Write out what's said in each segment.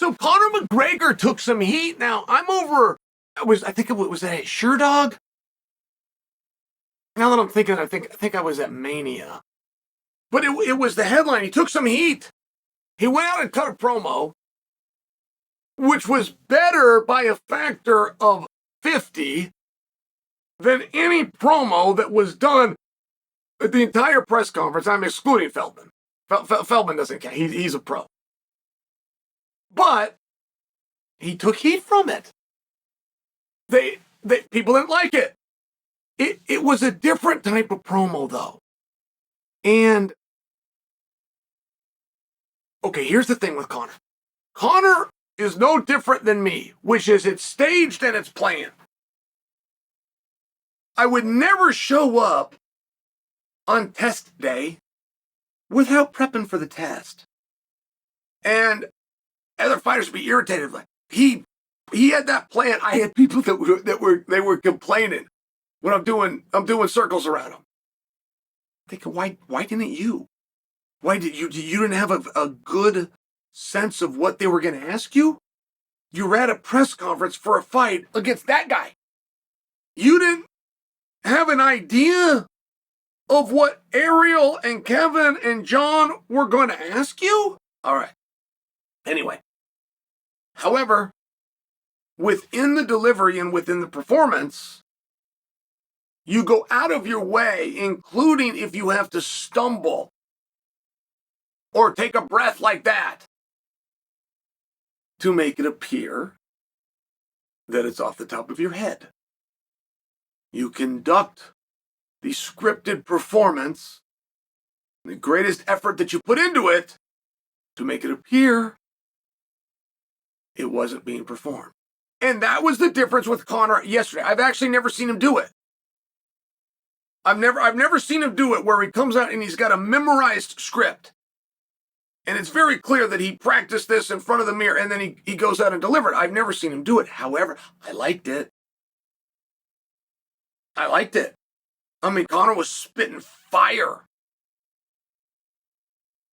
So Conor McGregor took some heat. Now I'm over. I think it was at Sure Dog. Now that I'm thinking, I think I was at Mania. But it was the headline. He took some heat. He went out and cut a promo, which was better by a factor of 50 than any promo that was done at the entire press conference. I'm excluding Feldman. Feldman doesn't count. He's a pro. But he took heat from it. People didn't like it. It was a different type of promo, though. And, okay, here's the thing with Conor. Conor is no different than me, which is it's staged and it's planned. I would never show up on test day without prepping for the test. And other fighters would be irritated. Like, he had that plan. I had people that were complaining when I'm doing circles around him. Thinking, why didn't you? Why did you didn't have a good sense of what they were going to ask you? You were at a press conference for a fight against that guy. You didn't have an idea of what Ariel and Kevin and Jon were going to ask you? All right. Anyway. However, within the delivery and within the performance, you go out of your way, including if you have to stumble or take a breath like that, to make it appear that it's off the top of your head. You conduct the scripted performance, the greatest effort that you put into it, to make it appear it wasn't being performed. And that was the difference with Conor yesterday. I've actually never seen him do it. I've never seen him do it where he comes out and he's got a memorized script. And it's very clear that he practiced this in front of the mirror and then he goes out and delivers. I've never seen him do it. However, I liked it. I mean, Conor was spitting fire.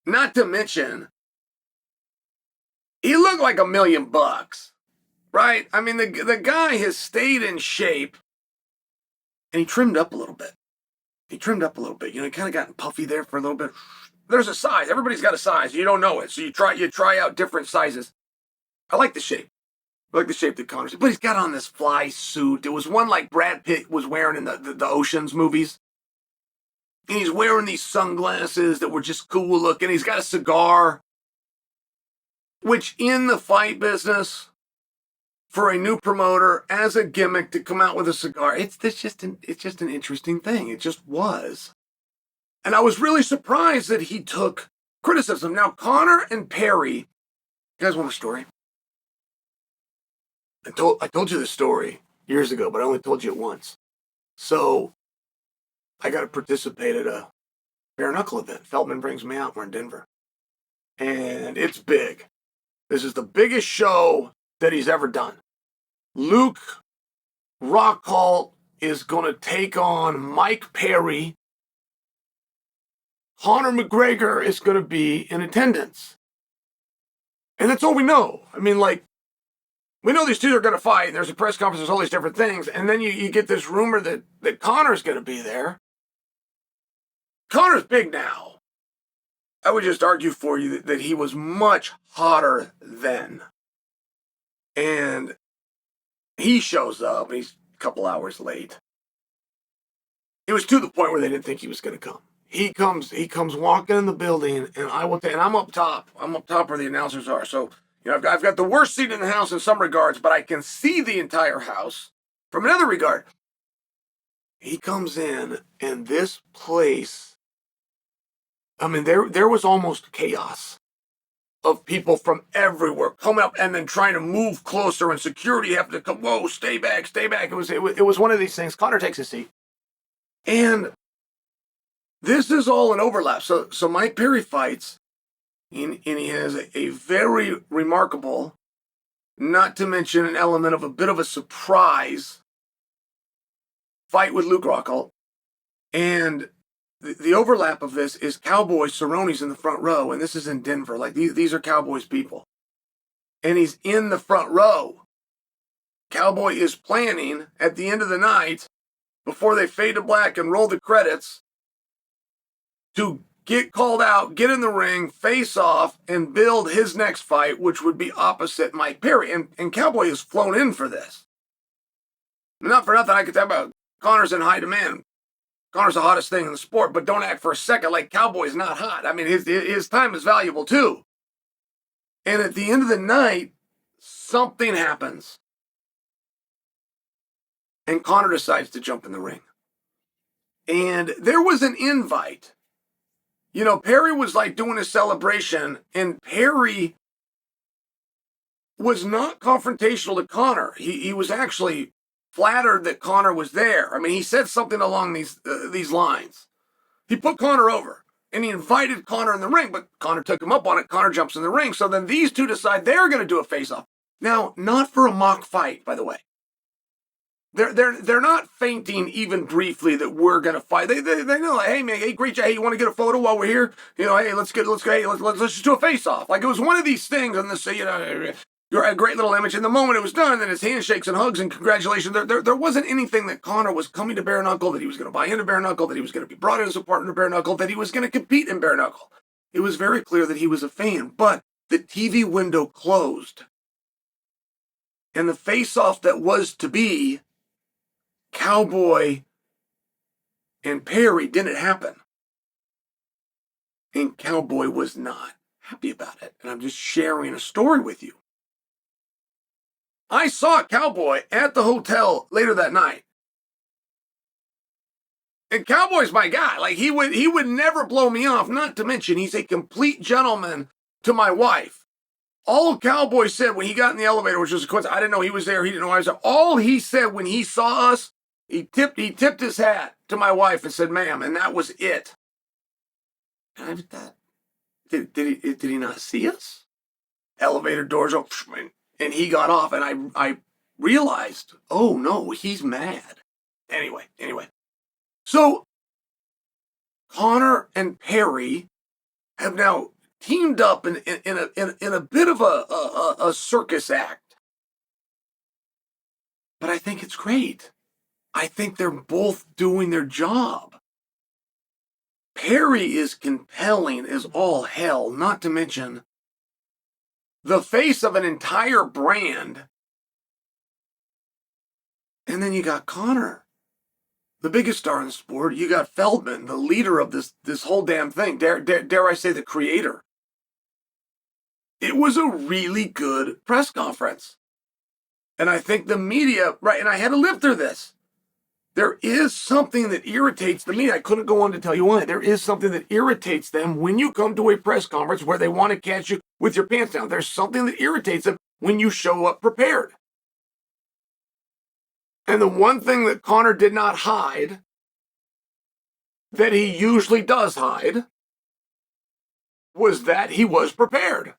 Not to mention, he looked like $1 million, right? I mean, the guy has stayed in shape and he trimmed up a little bit. You know, he kind of got puffy there for a little bit. There's a size. Everybody's got a size. You don't know it. So you try out different sizes. I like the shape. I like the shape that Conor's. But he's got on this fly suit. There was one like Brad Pitt was wearing in the Ocean's movies. And he's wearing these sunglasses that were just cool looking. He's got a cigar. Which in the fight business, for a new promoter, as a gimmick to come out with a cigar, it's just an interesting thing. It just was. And I was really surprised that he took criticism. Now, Conor and Perry, you guys want a story? I told you this story years ago, but I only told you it once. So, I got to participate at a Bare Knuckle event. Feldman brings me out. We're in Denver. And it's big. This is the biggest show that he's ever done. Luke Rockhold is going to take on Mike Perry. Conor McGregor is going to be in attendance. And that's all we know. I mean, like, we know these two are going to fight. There's a press conference. There's all these different things. And then you get this rumor that Conor's going to be there. Conor's big now. I would just argue for you that he was much hotter then. And he shows up. He's a couple hours late. It was to the point where they didn't think he was going to come. He comes walking in the building, and I'm up top. I'm up top where the announcers are. So, you know, I've got the worst seat in the house in some regards, but I can see the entire house from another regard. He comes in, and this place, I mean, there was almost chaos of people from everywhere coming up and then trying to move closer, and security having to come, whoa, stay back. It was one of these things. Conor takes his seat. And this is all an overlap. So Mike Perry fights, and he has a very remarkable, not to mention an element of a bit of a surprise fight with Luke Rockhold. And the overlap of this is Cowboys, Cerrone's in the front row, and this is in Denver. Like, these are Cowboys people. and he's in the front row. Cowboy is planning at the end of the night, before they fade to black and roll the credits, to get called out, get in the ring, face off, and build his next fight, which would be opposite Mike Perry. And Cowboy is flown in for this. Not for nothing, I could talk about Conor's in high demand. Conor's the hottest thing in the sport, but don't act for a second like Cowboy's not hot. I mean, his time is valuable too. And at the end of the night, something happens. And Conor decides to jump in the ring. And there was an invite. You know, Perry was like doing a celebration, and Perry was not confrontational to Conor. He was actually flattered that Conor was there. I mean, he said something along these lines. He put Conor over, and he invited Conor in the ring, but Conor took him up on it. Conor jumps in the ring. So then these two decide they're going to do a face-off. Now, not for a mock fight, by the way. They're not fainting even briefly that we're gonna fight. They know, like, hey man, hey, great job. Hey, you want to get a photo while we're here? You know, hey, let's just do a face off. Like, it was one of these things, and this, you know, you're a great little image. And the moment it was done, then it's handshakes and hugs and congratulations. There wasn't anything that Conor was coming to Bare Knuckle, that he was gonna buy into Bare Knuckle, that he was gonna be brought in as a partner to Bare Knuckle, that he was gonna compete in Bare Knuckle. It was very clear that he was a fan, but the TV window closed, and the face off that was to be Cowboy and Perry didn't happen. And Cowboy was not happy about it. And I'm just sharing a story with you. I saw Cowboy at the hotel later that night. And Cowboy's my guy. Like, he would never blow me off, not to mention he's a complete gentleman to my wife. All Cowboy said when he got in the elevator, which was a coincidence, I didn't know he was there, he didn't know I was there. All he said when he saw us, he tipped his hat to my wife and said, ma'am, and that was it. And I thought, did he not see us? Elevator doors open, and he got off, and I realized, oh no, he's mad. Anyway. So Conor and Perry have now teamed up in a bit of a circus act. But I think it's great. I think they're both doing their job. Perry is compelling as all hell, not to mention the face of an entire brand. And then you got Conor, the biggest star in the sport. You got Feldman, the leader of this whole damn thing. Dare I say the creator. It was a really good press conference. And I think the media, right, and I had to live through this. There is something that irritates the media. I couldn't go on to tell you why. There is something that irritates them when you come to a press conference where they want to catch you with your pants down. There's something that irritates them when you show up prepared. And the one thing that Conor did not hide, that he usually does hide, was that he was prepared.